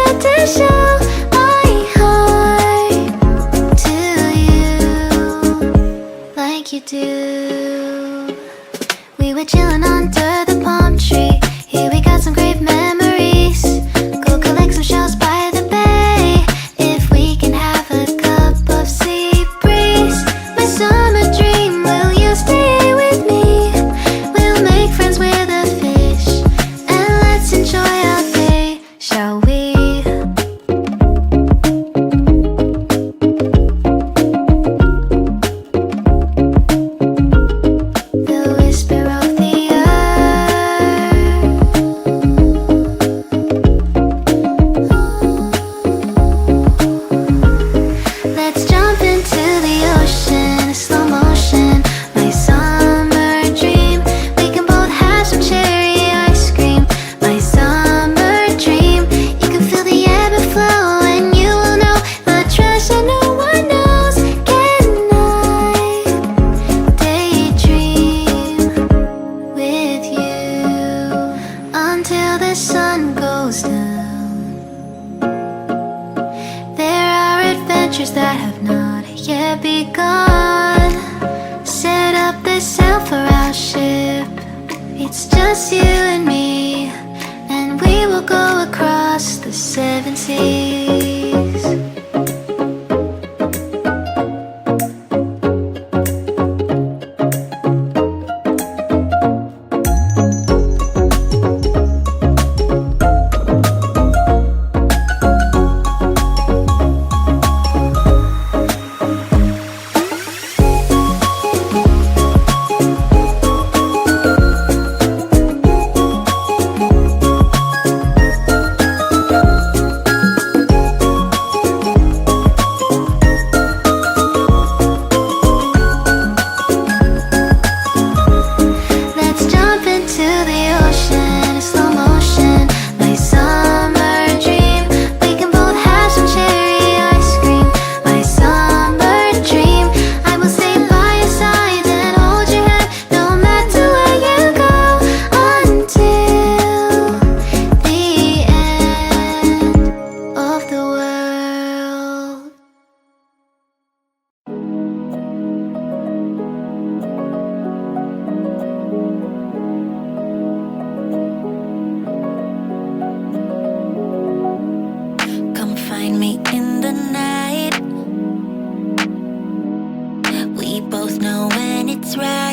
wanted to show my heart to you like you do. We were chilling under the palm tree. Here we got some great memories. Go collect some shells by the bay. If we can have a cup of sea breeze. My summer dream, will you stay with me? We'll make friends with a fish, and let's enjoy our day, shall we? The whisper of the earth. Let's jump into the ocean, slow motion. My summer dream. We can both have some cherry ice cream. My summer dream. You can feel the ebb and flow, and you will know the treasure no one knows. Can I daydream with you until the sun goes down? There are adventures that have not yet begun. Set up the sail for our ship. It's just you and me, and we will go across the 7 seas. Let's jump into the ocean, slow motion. My summer dream. We can both have some cherry ice cream. My summer dream. I will stay by your side and hold your hand, no matter where you go, until the end of the world. Come find me in the night. We both know when it's right.